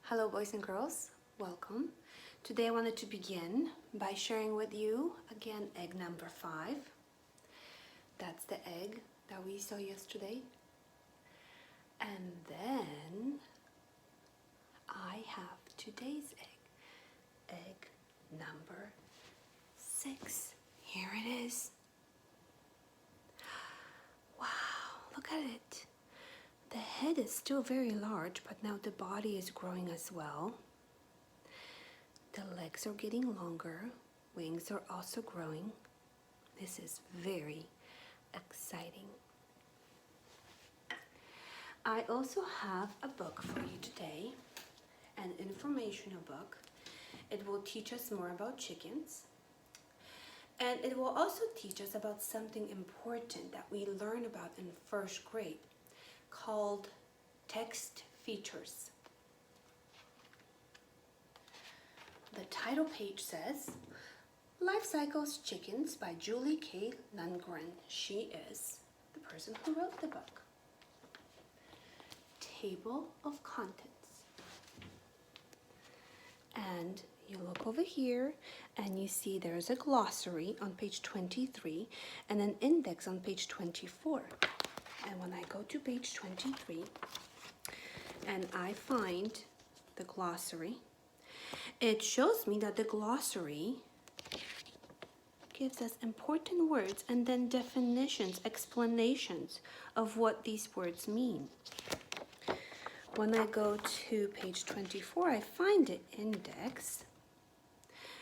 Hello boys and girls, welcome. Today I wanted to begin by sharing with you again egg number 5. That's the egg that we saw yesterday. And then I have today's egg number 6. Here it is. Wow, look at it. The head is still very large, but now the body is growing as well. The legs are getting longer. Wings are also growing. This is very exciting. I also have a book for you today, an informational book. It will teach us more about chickens. And it will also teach us about something important that we learn about in first grade, called text features. The title page says, Life Cycles Chickens by Julie K. Lundgren. She is the person who wrote the book. Table of contents. And you look over here and you see there's a glossary on page 23 and an index on page 24. And when I go to page 23 and I find the glossary, it shows me that the glossary gives us important words and then definitions, explanations of what these words mean. When I go to page 24, I find the index.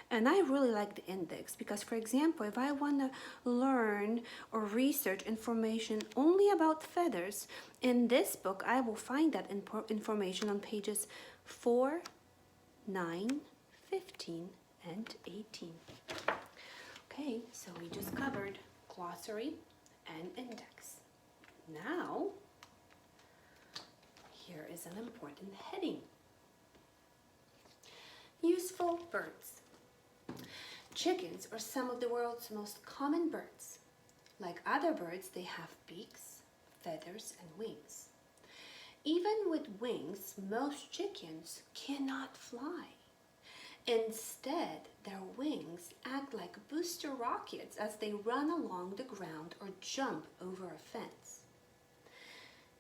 And I really like the index because, for example, if I want to learn or research information only about feathers, in this book I will find that information on pages 4, 9, 15, and 18. Okay, so we just covered glossary and index. Now, here is an important heading. Useful birds. Chickens are some of the world's most common birds. Like other birds, they have beaks, feathers, and wings. Even with wings, most chickens cannot fly. Instead, their wings act like booster rockets as they run along the ground or jump over a fence.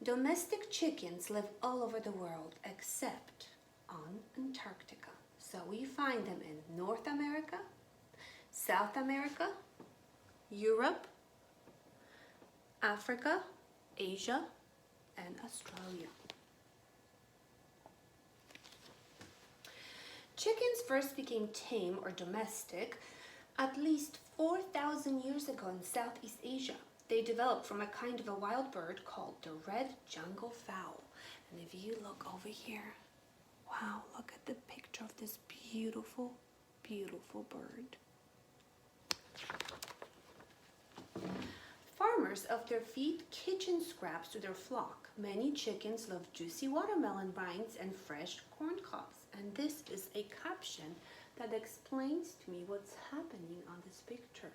Domestic chickens live all over the world except on Antarctica. So we find them in North America, South America, Europe, Africa, Asia, and Australia. Chickens first became tame or domestic at least 4,000 years ago in Southeast Asia. They developed from a kind of a wild bird called the red jungle fowl. And if you look over here, wow, look at the picture of this beautiful, beautiful bird. Farmers often feed kitchen scraps to their flock. Many chickens love juicy watermelon rinds and fresh corn cobs. And this is a caption that explains to me what's happening on this picture.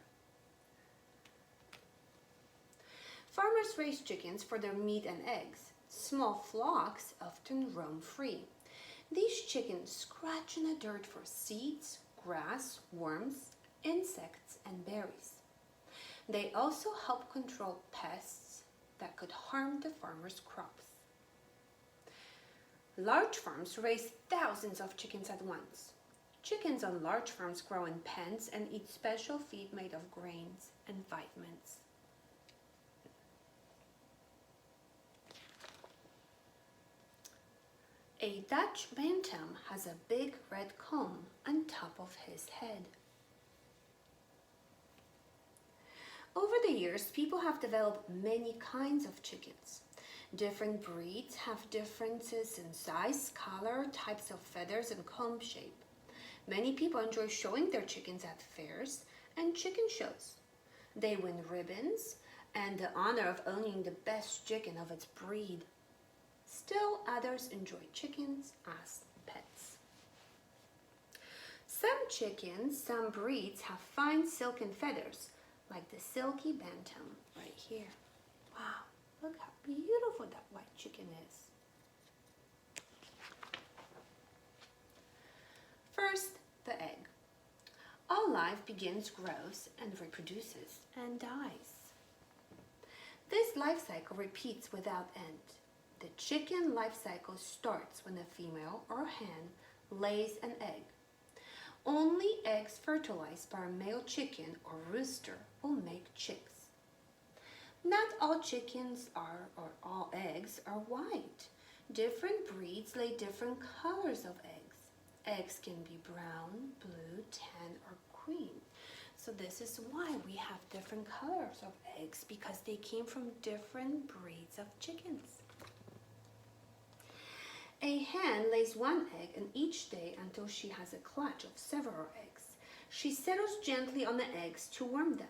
Farmers raise chickens for their meat and eggs. Small flocks often roam free. These chickens scratch in the dirt for seeds, grass, worms, insects, and berries. They also help control pests that could harm the farmers' crops. Large farms raise thousands of chickens at once. Chickens on large farms grow in pens and eat special feed made of grains and vitamins. A Dutch bantam has a big red comb on top of his head. Over the years, people have developed many kinds of chickens. Different breeds have differences in size, color, types of feathers, and comb shape. Many people enjoy showing their chickens at fairs and chicken shows. They win ribbons and the honor of owning the best chicken of its breed. Still, others enjoy chickens as pets. Some breeds have fine silken feathers, like the silky bantam right here. Wow, look how beautiful that white chicken is. begins, grows, and reproduces, and dies. This life cycle repeats without end. The chicken life cycle starts when a female or hen lays an egg. Only eggs fertilized by a male chicken or rooster will make chicks. Not all chickens or all eggs are white. Different breeds lay different colors of eggs. Eggs can be brown, blue, tan, or green. So this is why we have different colors of eggs, because they came from different breeds of chickens. A hen lays one egg in each day until she has a clutch of several eggs. She settles gently on the eggs to warm them.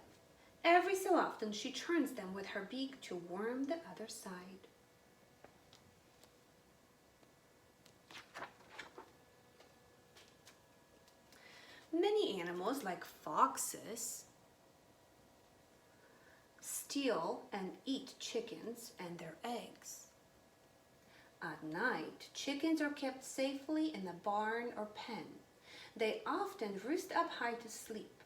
Every so often she turns them with her beak to warm the other side. Many animals, like foxes, steal and eat chickens and their eggs. At night, chickens are kept safely in a barn or pen. They often roost up high to sleep.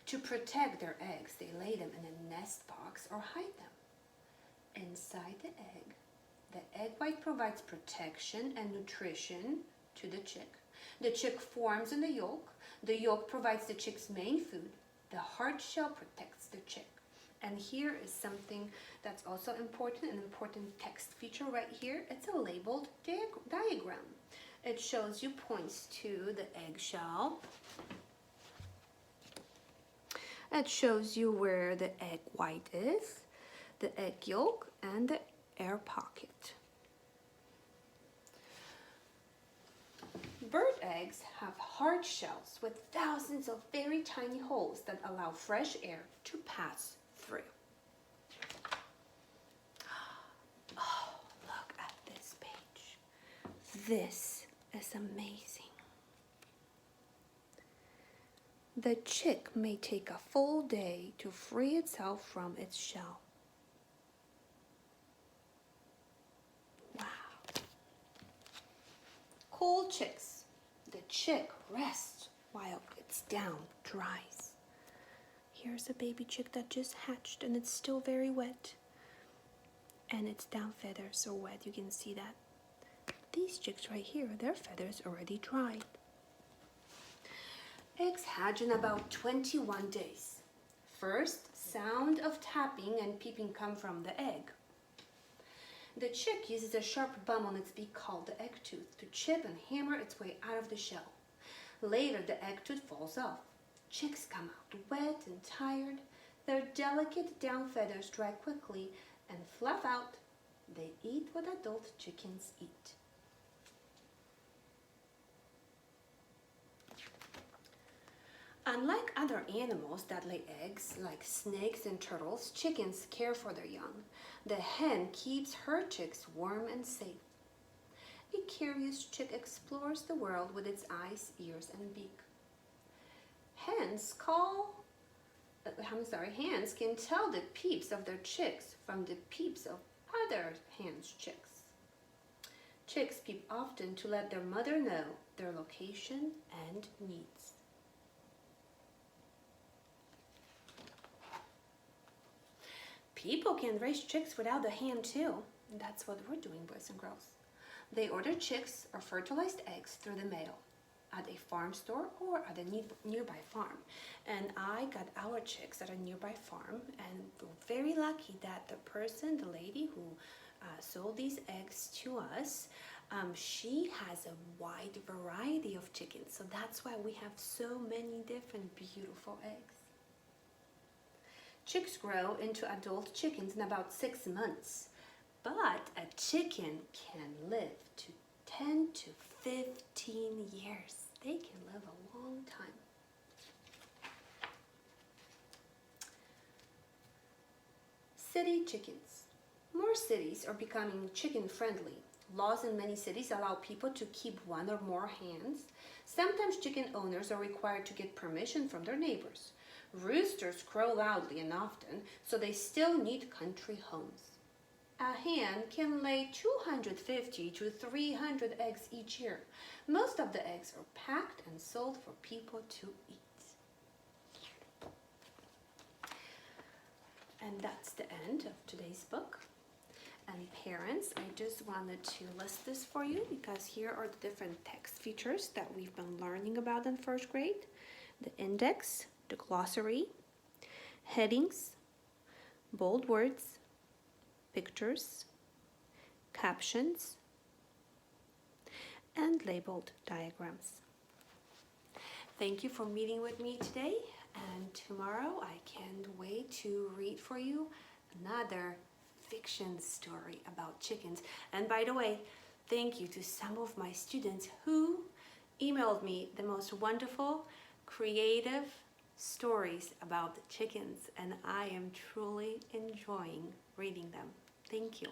To protect their eggs, they lay them in a nest box or hide them. Inside the egg white provides protection and nutrition to the chick. The chick forms in the yolk. The yolk provides the chick's main food. The hard shell protects the chick. And here is something that's also important, an important text feature right here. It's a labeled diagram. It shows you points to the eggshell. It shows you where the egg white is, the egg yolk, and the air pocket. Bird eggs have hard shells with thousands of very tiny holes that allow fresh air to pass through. Oh, look at this page. This is amazing. The chick may take a full day to free itself from its shell. Wow. Cool chicks. The chick rests while its down dries. Here's a baby chick that just hatched and it's still very wet. And its down feathers are wet, you can see that. These chicks right here, their feathers already dried. Eggs hatch in about 21 days. First, sound of tapping and peeping come from the egg. The chick uses a sharp bump on its beak called the egg tooth to chip and hammer its way out of the shell. Later, the egg tooth falls off. Chicks come out wet and tired. Their delicate down feathers dry quickly and fluff out. They eat what adult chickens eat. Unlike other animals that lay eggs, like snakes and turtles, chickens care for their young. The hen keeps her chicks warm and safe. A curious chick explores the world with its eyes, ears, and beak. Hens can tell the peeps of their chicks from the peeps of other hens' chicks. Chicks peep often to let their mother know their location and needs. People can raise chicks without a hen too. And that's what we're doing, boys and girls. They order chicks or fertilized eggs through the mail at a farm store or at a nearby farm. And I got our chicks at a nearby farm, and we're very lucky that the lady who sold these eggs to us, she has a wide variety of chickens. So that's why we have so many different beautiful eggs. Chicks grow into adult chickens in about 6 months, but a chicken can live to 10 to 15 years. They can live a long time. City chickens. More cities are becoming chicken friendly. Laws in many cities allow people to keep one or more hens. Sometimes chicken owners are required to get permission from their neighbors. Roosters crow loudly and often, so they still need country homes. A hen can lay 250 to 300 eggs each year. Most of the eggs are packed and sold for people to eat. And that's the end of today's book. And parents, I just wanted to list this for you because here are the different text features that we've been learning about in first grade. The index, the glossary, headings, bold words, pictures, captions, and labeled diagrams. Thank you for meeting with me today, and tomorrow I can't wait to read for you another fiction story about chickens. And by the way, thank you to some of my students who emailed me the most wonderful, creative stories about chickens, and I am truly enjoying reading them. Thank you.